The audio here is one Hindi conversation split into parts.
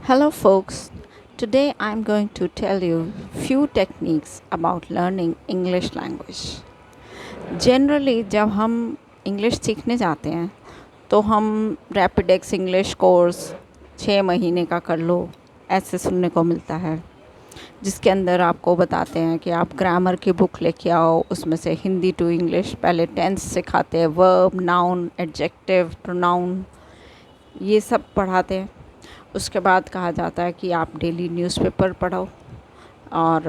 Hello, folks. Today I'm going to tell you few techniques about learning English language. Generally, जब हम इंग्लिश सीखने जाते हैं तो हम रैपिडेक्स इंग्लिश कोर्स 6 महीने का कर लो ऐसे सुनने को मिलता है, जिसके अंदर आपको बताते हैं कि आप ग्रामर की बुक लेके आओ, उसमें से हिंदी टू इंग्लिश पहले टेंस सिखाते हैं, वर्ब, नाउन, एडजेक्टिव, प्रोनाउन, ये सब पढ़ाते हैं। उसके बाद कहा जाता है कि आप डेली न्यूज़पेपर पढ़ो और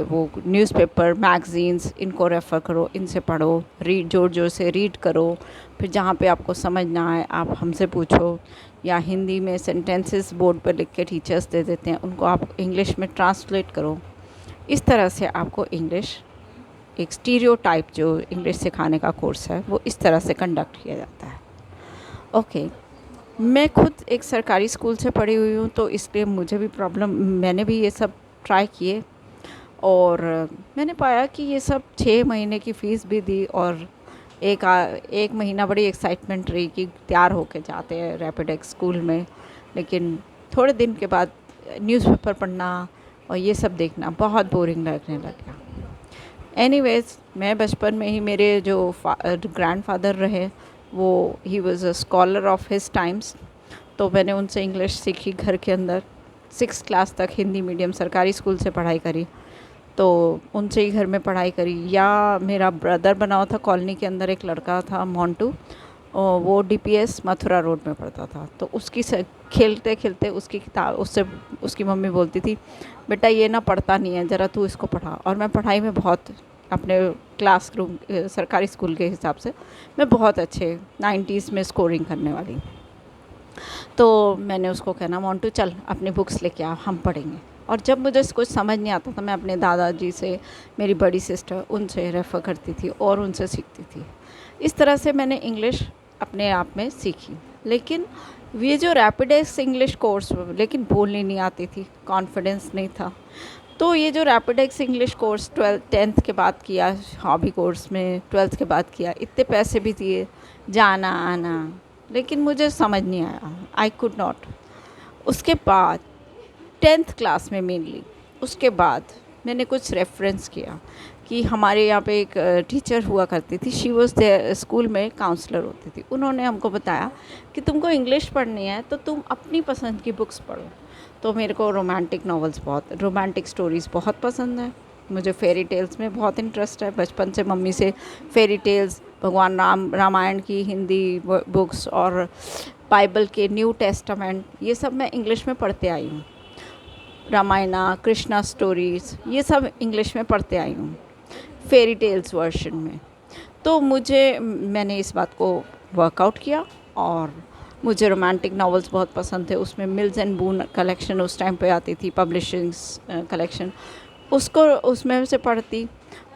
वो न्यूज़पेपर, मैगज़ीन्स, इनको रेफ़र करो, इनसे पढ़ो, रीड, ज़ोर ज़ोर से रीड करो। फिर जहाँ पे आपको समझ ना आए आप हमसे पूछो, या हिंदी में सेंटेंसेस बोर्ड पर लिख के टीचर्स दे देते हैं, उनको आप इंग्लिश में ट्रांसलेट करो। इस तरह से आपको इंग्लिश, एक स्टीरियोटाइप जो इंग्लिश सिखाने का कोर्स है वो इस तरह से कंडक्ट किया जाता है। ओके, मैं खुद एक सरकारी स्कूल से पढ़ी हुई हूँ, तो इसलिए मुझे भी मैंने भी ये सब ट्राई किए और मैंने पाया कि ये सब 6 महीने की फ़ीस भी दी और एक महीना बड़ी एक्साइटमेंट रही कि तैयार होके जाते हैं रैपिडेक्स स्कूल में। लेकिन थोड़े दिन के बाद न्यूज़पेपर पढ़ना और ये सब देखना बहुत बोरिंग लगने लग गया। एनीवेज़, मैं बचपन में ही, मेरे जो ग्रैंडफ़ादर रहे वो he was a scholar of his times, तो मैंने उनसे इंग्लिश सीखी घर के अंदर। 6th क्लास तक हिंदी मीडियम सरकारी स्कूल से पढ़ाई करी, तो उनसे ही घर में पढ़ाई करी। या मेरा ब्रदर बना हुआ था, कॉलोनी के अंदर एक लड़का था मोंटू, और वो डीपीएस मथुरा रोड में पढ़ता था, तो उसकी खेलते खेलते उसकी किताब, उससे उसकी मम्मी बोलती थी, बेटा ये ना पढ़ता नहीं है, ज़रा तू इसको पढ़ा। और मैं पढ़ाई में बहुत, अपने क्लासरूम सरकारी स्कूल के हिसाब से मैं बहुत अच्छे 90s में स्कोरिंग करने वाली। तो मैंने उसको कहना, मोंटू चल अपनी बुक्स लेके आ, हम पढ़ेंगे। और जब मुझे कुछ समझ नहीं आता था, मैं अपने दादाजी से, मेरी बड़ी सिस्टर, उनसे रेफ़र करती थी और उनसे सीखती थी। इस तरह से मैंने इंग्लिश अपने आप में सीखी। लेकिन ये जो रैपिडेक्स इंग्लिश कोर्स, लेकिन बोलनी नहीं आती थी, कॉन्फिडेंस नहीं था। तो ये जो रैपिडेक्स इंग्लिश कोर्स 10th के बाद किया, हॉबी कोर्स में 12th के बाद किया, इतने पैसे भी दिए, जाना आना, लेकिन मुझे समझ नहीं आया, आई कुड नॉट। उसके बाद 10th क्लास में मेनली, उसके बाद मैंने कुछ रेफरेंस किया कि हमारे यहाँ पे एक टीचर हुआ करती थी, शी वॉज स्कूल में काउंसलर होती थी। उन्होंने हमको बताया कि तुमको इंग्लिश पढ़नी है तो तुम अपनी पसंद की बुक्स पढ़ो। तो मेरे को रोमांटिक नॉवेल्स, बहुत रोमांटिक स्टोरीज़ बहुत पसंद है। मुझे फेरी टेल्स में बहुत इंटरेस्ट है, बचपन से मम्मी से फेरी टेल्स, भगवान रामायण की हिंदी बुक्स और बाइबल के न्यू टेस्टामेंट, ये सब मैं इंग्लिश में पढ़ते आई हूँ। रामायणा, कृष्णा स्टोरीज़, ये सब इंग्लिश में पढ़ते आई हूँ, फेरी टेल्स वर्शन में। तो मैंने इस बात को वर्कआउट किया और मुझे रोमांटिक नॉवेल्स बहुत पसंद थे। उसमें मिल्स एंड बून कलेक्शन उस टाइम पे आती थी, पब्लिशिंग्स कलेक्शन, उसको उसमें से पढ़ती।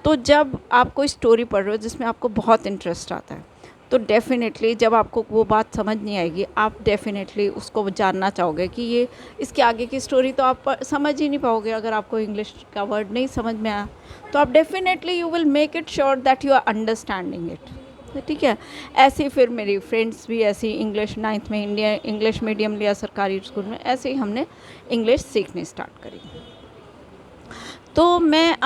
तो जब आप कोई स्टोरी पढ़ रहे हो जिसमें आपको बहुत इंटरेस्ट आता है, तो डेफ़िनेटली जब आपको वो बात समझ नहीं आएगी, आप डेफ़िनेटली उसको जानना चाहोगे कि ये इसके आगे की स्टोरी तो आप समझ ही नहीं पाओगे। अगर आपको इंग्लिश का वर्ड नहीं समझ में आया तो आप definitely you will make it sure that you are understanding it. ठीक है, ऐसे ही फिर मेरी फ्रेंड्स भी ऐसी इंग्लिश 9th में इंडिया इंग्लिश मीडियम लिया सरकारी स्कूल में, ऐसे ही हमने इंग्लिश सीखनी स्टार्ट करी। तो मैं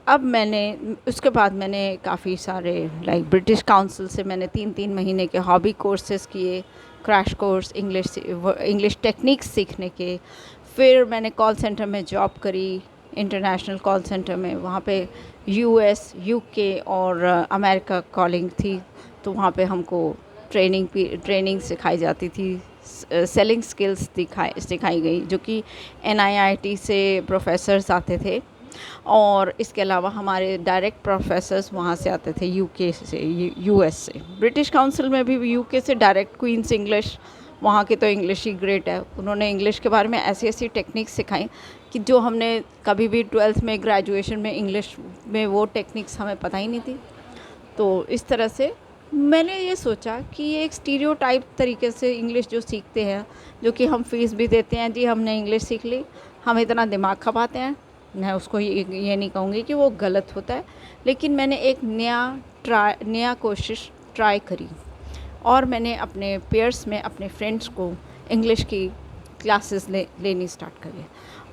अब मैंने उसके बाद मैंने काफ़ी सारे लाइक ब्रिटिश काउंसिल से मैंने 3-3 महीने के हॉबी कोर्सेज़ किए, क्रैश कोर्स इंग्लिश टेक्निक्स सीखने के। फिर मैंने कॉल सेंटर में जॉब करी, इंटरनेशनल कॉल सेंटर में। वहाँ पे यूएस, यूके और अमेरिका कॉलिंग थी, तो वहाँ पे हमको ट्रेनिंग सिखाई जाती थी, सेलिंग स्किल्स सिखाई गई, जो कि एनआईआईटी से प्रोफेसर्स आते थे। और इसके अलावा हमारे डायरेक्ट प्रोफेसर्स वहाँ से आते थे, यूके से, यूएस से। ब्रिटिश काउंसिल में भी यूके से डायरेक्ट क्वींस इंग्लिश, वहाँ की तो इंग्लिश ही ग्रेट है। उन्होंने इंग्लिश के बारे में ऐसी ऐसी टेक्निक्स सिखाई कि जो हमने कभी भी 12th में, ग्रेजुएशन में इंग्लिश में वो टेक्निक्स हमें पता ही नहीं थी। तो इस तरह से मैंने ये सोचा कि ये एक स्टीरियोटाइप तरीके से इंग्लिश जो सीखते हैं, जो कि हम फीस भी देते हैं, जी हमने इंग्लिश सीख ली, हम इतना दिमाग खपाते हैं। मैं उसको ये नहीं कहूँगी कि वो गलत होता है, लेकिन मैंने एक नया कोशिश ट्राई करी और मैंने अपने पेयर्स में अपने फ्रेंड्स को इंग्लिश की क्लासेस लेनी स्टार्ट करी।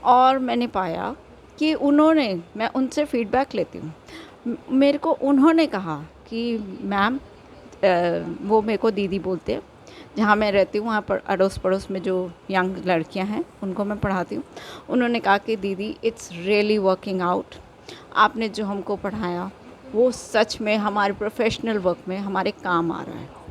और मैंने पाया कि मैं उनसे फ़ीडबैक लेती हूँ। मेरे को उन्होंने कहा कि मैम, वो मेरे को दीदी बोलते हैं, जहाँ मैं रहती हूँ वहाँ पर अड़ोस पड़ोस में जो यंग लड़कियाँ हैं उनको मैं पढ़ाती हूँ। उन्होंने कहा कि दीदी, इट्स रियली वर्किंग आउट। आपने जो हमको पढ़ाया वो सच में हमारे प्रोफेशनल वर्क में हमारे काम आ रहा है।